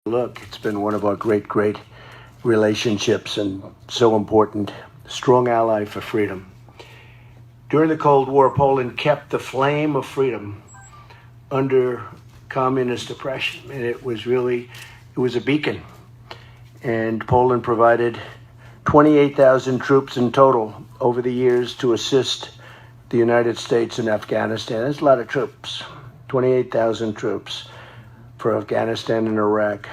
Look, it's been one of our great relationships and so important. Strong ally for freedom. During the Cold War, Poland kept the flame of freedom under communist oppression. And it was a beacon. And Poland provided 28,000 troops in total over the years to assist the United States in Afghanistan. That's a lot of troops, 28,000 troops for Afghanistan and Iraq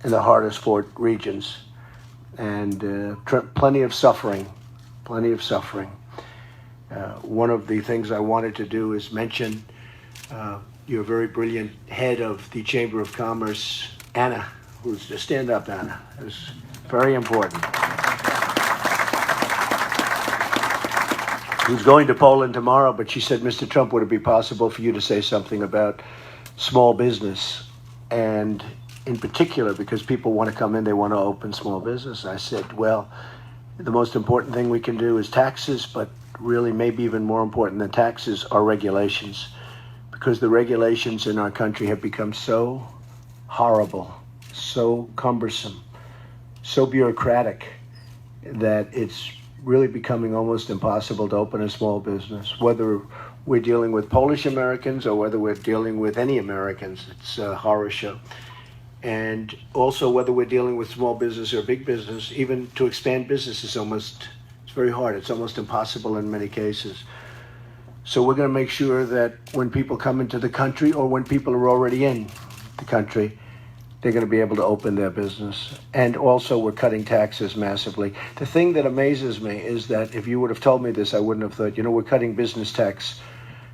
in the hardest fought regions. And plenty of suffering. One of the things I wanted to do is mention your very brilliant head of the Chamber of Commerce, Anna, who's just stand up, Anna. It's very important. Who's going to Poland tomorrow, but she said, Mr. Trump, would it be possible for you to say something about small business? And in particular, because people want to come in, they want to open small business. I said, well, the most important thing we can do is taxes, but really maybe even more important than taxes are regulations, because the regulations in our country have become so horrible, so cumbersome, so bureaucratic that it's really becoming almost impossible to open a small business, whether we're dealing with Polish Americans or whether we're dealing with any Americans. It's a horror show. And also whether we're dealing with small business or big business, even to expand business it's very hard. It's almost impossible in many cases. So we're going to make sure that when people come into the country or when people are already in the country, they're going to be able to open their business. And also we're cutting taxes massively. The thing that amazes me is that if you would have told me this, I wouldn't have thought, we're cutting business tax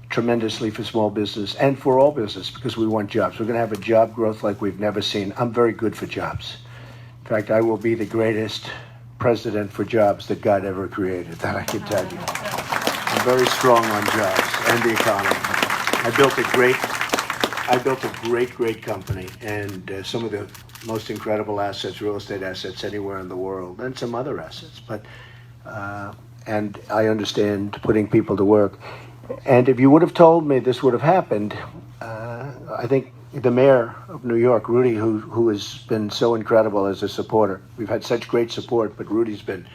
tremendously for small business and for all business because we want jobs. We're going to have a job growth like we've never seen. I'm very good for jobs. In fact, I will be the greatest president for jobs that God ever created, that I can tell you. I'm very strong on jobs and the economy. I built a great company and some of the most incredible assets, real estate assets anywhere in the world, and some other assets. But and I understand putting people to work. And if you would have told me this would have happened, I think the mayor of New York, Rudy, who has been so incredible as a supporter. We've had such great support, but Rudy's been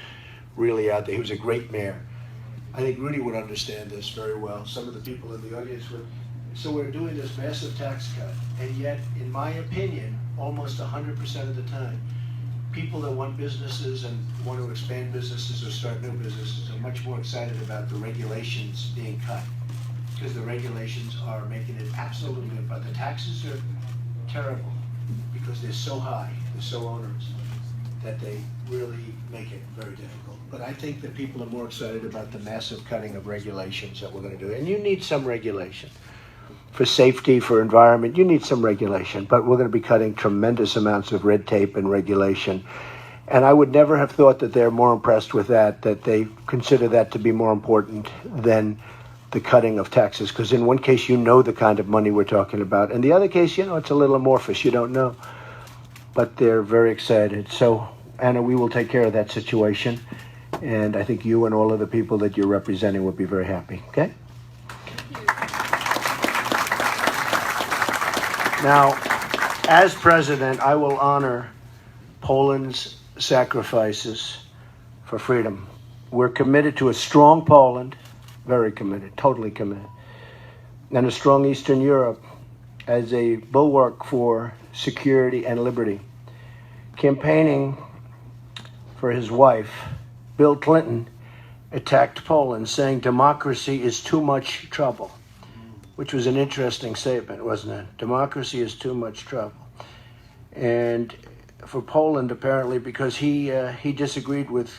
really out there. He was a great mayor. I think Rudy would understand this very well. Some of the people in the audience would. So we're doing this massive tax cut, and yet, in my opinion, almost 100% of the time, people that want businesses and want to expand businesses or start new businesses are much more excited about the regulations being cut, because the regulations are making it absolutely, but the taxes are terrible because they're so high, they're so onerous, that they really make it very difficult. But I think that people are more excited about the massive cutting of regulations that we're going to do. And you need some regulation. For safety, for environment, you need some regulation, but we're going to be cutting tremendous amounts of red tape and regulation. And I would never have thought that they're more impressed with that they consider that to be more important than the cutting of taxes. Because in one case, the kind of money we're talking about. In the other case, it's a little amorphous. You don't know. But they're very excited. So, Anna, we will take care of that situation. And I think you and all of the people that you're representing will be very happy. Okay? Now, as president, I will honor Poland's sacrifices for freedom. We're committed to a strong Poland, very committed, totally committed, and a strong Eastern Europe as a bulwark for security and liberty. Campaigning for his wife, Bill Clinton, attacked Poland, saying democracy is too much trouble. Which was an interesting statement, wasn't it? Democracy is too much trouble. And for Poland, apparently, because he disagreed with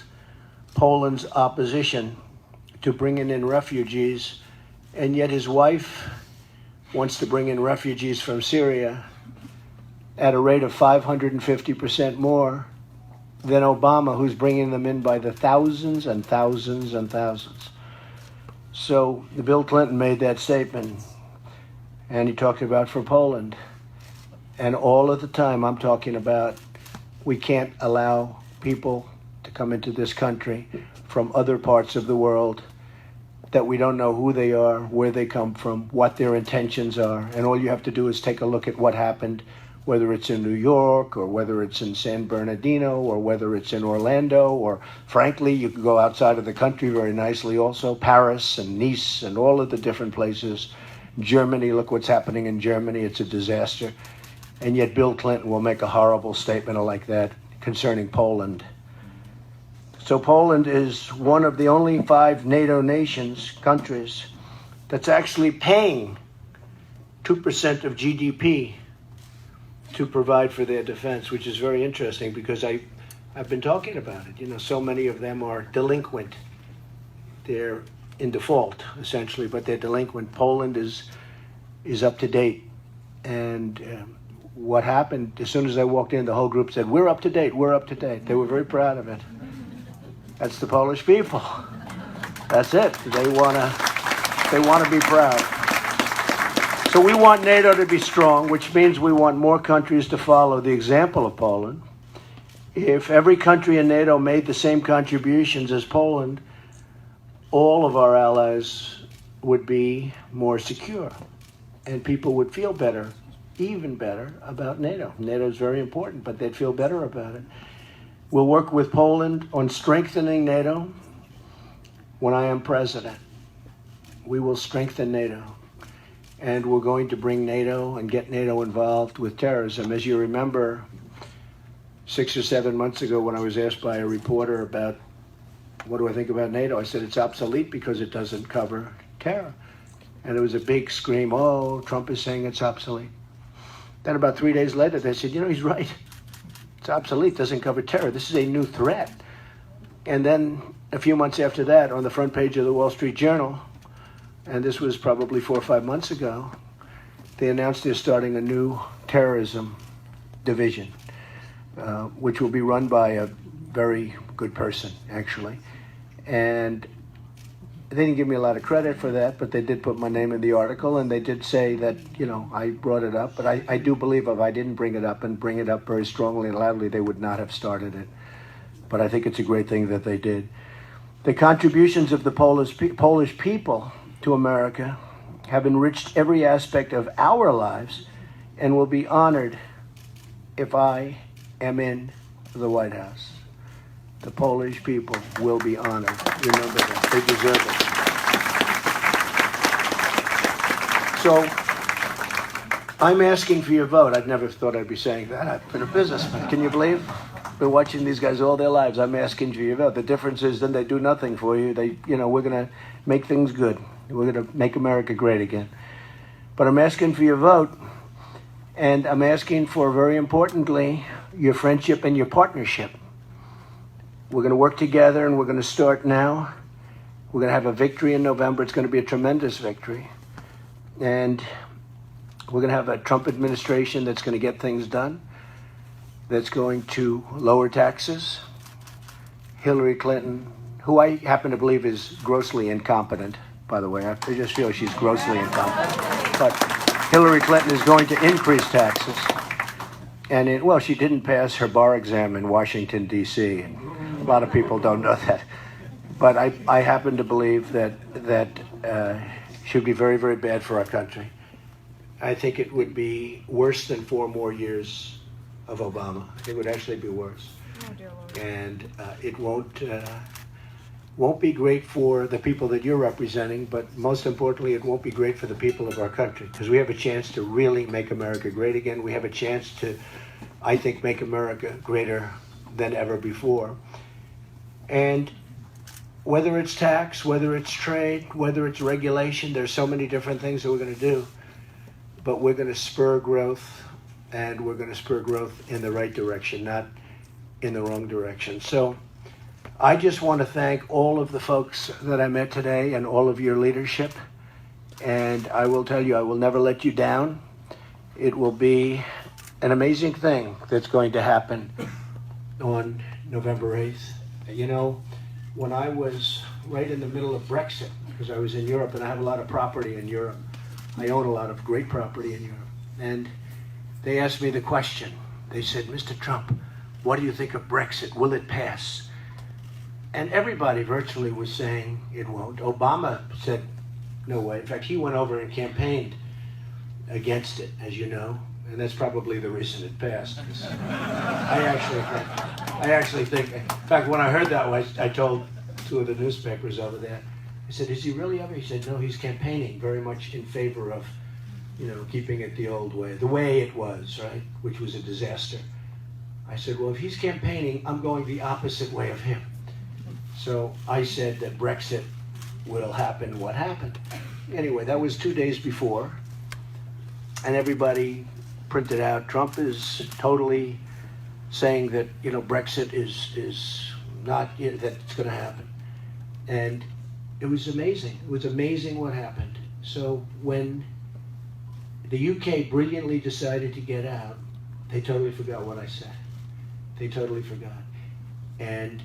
Poland's opposition to bringing in refugees, and yet his wife wants to bring in refugees from Syria at a rate of 550% more than Obama, who's bringing them in by the thousands and thousands and thousands. So Bill Clinton made that statement, and he talked about for Poland. And all of the time I'm talking about we can't allow people to come into this country from other parts of the world that we don't know who they are, where they come from, what their intentions are. And all you have to do is take a look at what happened whether it's in New York or whether it's in San Bernardino or whether it's in Orlando, or frankly, you can go outside of the country very nicely also, Paris and Nice and all of the different places. Germany, look what's happening in Germany. It's a disaster. And yet Bill Clinton will make a horrible statement like that concerning Poland. So Poland is one of the only 5 NATO countries, that's actually paying 2% of GDP to provide for their defense, which is very interesting because I've been talking about it. You know, so many of them are delinquent. They're in default, essentially, but they're delinquent. Poland is up to date. And what happened, as soon as I walked in, the whole group said, "We're up to date, we're up to date." They were very proud of it. That's the Polish people. That's it. They want to be proud. So we want NATO to be strong, which means we want more countries to follow the example of Poland. If every country in NATO made the same contributions as Poland, all of our allies would be more secure, and people would feel better, even better, about NATO. NATO is very important, but they'd feel better about it. We'll work with Poland on strengthening NATO when I am president. We will strengthen NATO. And we're going to bring NATO and get NATO involved with terrorism. As you remember, 6 or 7 months ago when I was asked by a reporter about what do I think about NATO, I said it's obsolete because it doesn't cover terror. And there was a big scream, "Oh, Trump is saying it's obsolete." Then about 3 days later, they said, "You know, he's right. It's obsolete, doesn't cover terror. This is a new threat." And then a few months after that, on the front page of the Wall Street Journal, and this was probably 4 or 5 months ago, they announced they're starting a new terrorism division, which will be run by a very good person, actually. And they didn't give me a lot of credit for that, but they did put my name in the article, and they did say that, you know, I brought it up. But I do believe if I didn't bring it up and bring it up very strongly and loudly, they would not have started it. But I think it's a great thing that they did. The contributions of the Polish people to America have enriched every aspect of our lives and will be honored if I am in the White House. The Polish people will be honored. Remember that. They deserve it. So I'm asking for your vote. I never thought I'd be saying that. I've been a businessman. Can you believe? Been watching these guys all their lives. I'm asking for your vote. The difference is then they do nothing for you. We're going to make things good. We're going to make America great again. But I'm asking for your vote, and I'm asking for, very importantly, your friendship and your partnership. We're going to work together, and we're going to start now. We're going to have a victory in November. It's going to be a tremendous victory. And we're going to have a Trump administration that's going to get things done, that's going to lower taxes. Hillary Clinton, who I happen to believe is grossly incompetent, by the way. I just feel she's grossly incompetent. But Hillary Clinton is going to increase taxes. And she didn't pass her bar exam in Washington, D.C. And a lot of people don't know that. But I happen to believe that should be very, very bad for our country. I think it would be worse than 4 more years of Obama. It would actually be worse. Oh, dear Lord. And it won't be great for the people that you're representing, but most importantly, it won't be great for the people of our country, because we have a chance to really make America great again. We have a chance to, I think, make America greater than ever before. And whether it's tax, whether it's trade, whether it's regulation, there's so many different things that we're going to do, but we're going to spur growth, and we're going to spur growth in the right direction, not in the wrong direction. So I just want to thank all of the folks that I met today and all of your leadership. And I will tell you, I will never let you down. It will be an amazing thing that's going to happen on November 8th. You know, when I was right in the middle of Brexit, because I was in Europe and I have a lot of property in Europe. I own a lot of great property in Europe. And they asked me the question. They said, "Mr. Trump, what do you think of Brexit? Will it pass?" And everybody virtually was saying it won't. Obama said, no way. In fact, he went over and campaigned against it, as you know. And that's probably the reason it passed. I actually think, in fact, when I heard that, I told two of the newspapers over there, I said, is he really ever? He said, no, he's campaigning very much in favor of, keeping it the old way, the way it was, right? Which was a disaster. I said, well, if he's campaigning, I'm going the opposite way of him. So I said that Brexit will happen what happened. Anyway, that was 2 days before, and everybody printed out, Trump is totally saying that, Brexit is not, that it's going to happen. And it was amazing. It was amazing what happened. So when the UK brilliantly decided to get out, they totally forgot what I said. They totally forgot. And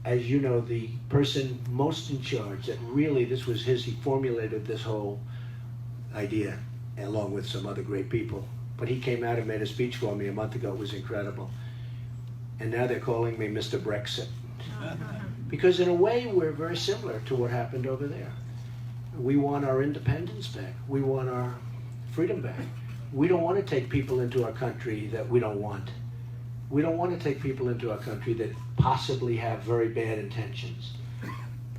as you know, the person most in charge, that really, this was he formulated this whole idea, along with some other great people. But he came out and made a speech for me a month ago. It was incredible. And now they're calling me Mr. Brexit. Because in a way, we're very similar to what happened over there. We want our independence back. We want our freedom back. We don't want to take people into our country that we don't want. We don't want to take people into our country that possibly have very bad intentions.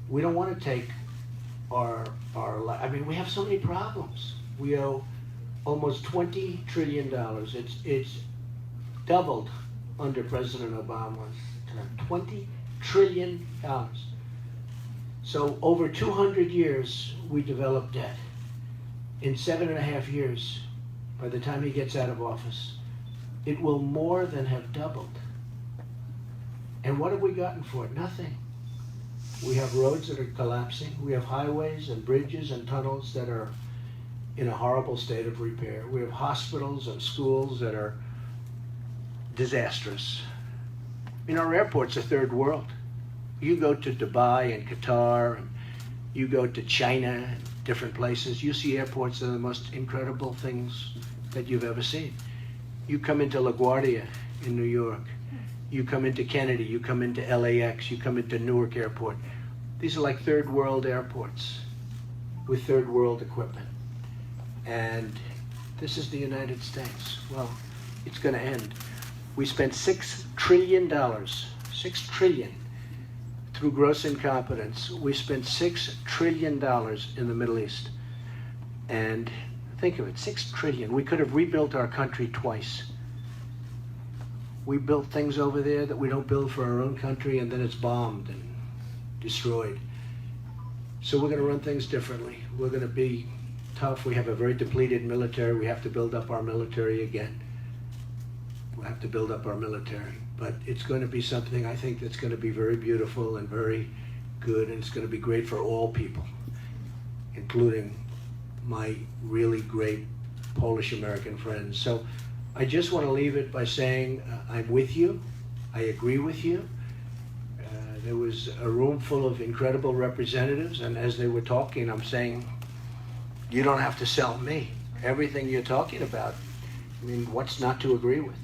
We don't want to take we have so many problems. We owe almost $20 trillion. It's doubled under President Obama's term. $20 trillion. So over 200 years, we developed debt. In 7.5 years, by the time he gets out of office, it will more than have doubled. And what have we gotten for it? Nothing. We have roads that are collapsing. We have highways and bridges and tunnels that are in a horrible state of repair. We have hospitals and schools that are disastrous. Our airports are third world. You go to Dubai and Qatar, and you go to China, and different places, you see airports that are the most incredible things that you've ever seen. You come into LaGuardia in New York, you come into Kennedy, you come into LAX, you come into Newark Airport. These are like third world airports with third world equipment. And this is the United States. Well, it's going to end. We spent $6 trillion, $6 trillion through gross incompetence. We spent $6 trillion in the Middle East. And think of it, $6 trillion. We could have rebuilt our country twice. We built things over there that we don't build for our own country, and then it's bombed and destroyed. So we're going to run things differently. We're going to be tough. We have a very depleted military. We have to build up our military again. We'll have to build up our military. But it's going to be something, I think, that's going to be very beautiful and very good, and it's going to be great for all people, including my really great Polish-American friends. So I just want to leave it by saying I'm with you. I agree with you. There was a room full of incredible representatives, and as they were talking, I'm saying, you don't have to sell me. Everything you're talking about, what's not to agree with?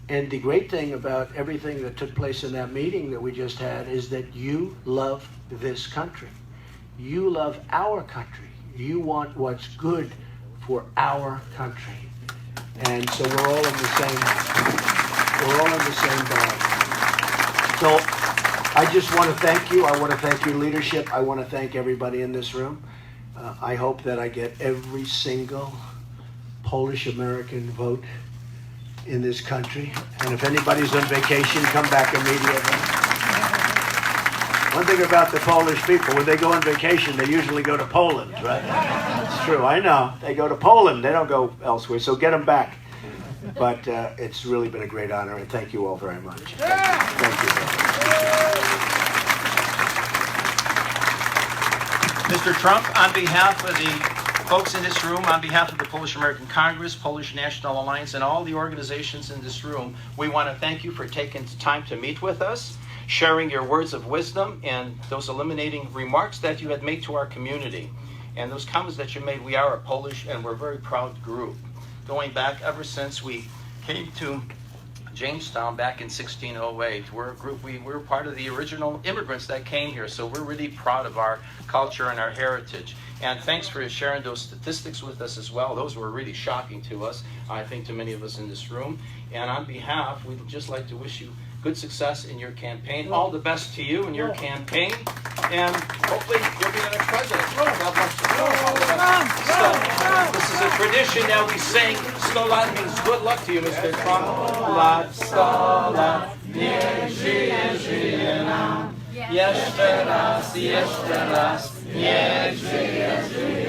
And the great thing about everything that took place in that meeting that we just had is that you love this country. You love our country. You want what's good for our country. And so we're all in the same bag. So I just want to thank you. I want to thank your leadership. I want to thank everybody in this room. I hope that I get every single Polish-American vote in this country. And if anybody's on vacation, come back immediately. One thing about the Polish people, when they go on vacation, they usually go to Poland, right? It's true, I know. They go to Poland, they don't go elsewhere, so get them back. But it's really been a great honor, and thank you all very much. Thank you. Mr. Trump, on behalf of the folks in this room, on behalf of the Polish American Congress, Polish National Alliance, and all the organizations in this room, we want to thank you for taking time to meet with us, sharing your words of wisdom, and those illuminating remarks that you had made to our community. And those comments that you made, we are a Polish and we're a very proud group. Going back ever since we came to Jamestown back in 1608. We're a group, we were part of the original immigrants that came here, so we're really proud of our culture and our heritage. And thanks for sharing those statistics with us as well. Those were really shocking to us, I think to many of us in this room. And on behalf, we'd just like to wish you good success in your campaign. All the best to you in your campaign. And hopefully you'll be the next president. God bless you. All the best. So, this is a tradition that we sing. 100 lat means good luck to you, Mr. Trump. 100 lat, niech żyje, żyje nam. Jeszcze raz, niech żyje, żyje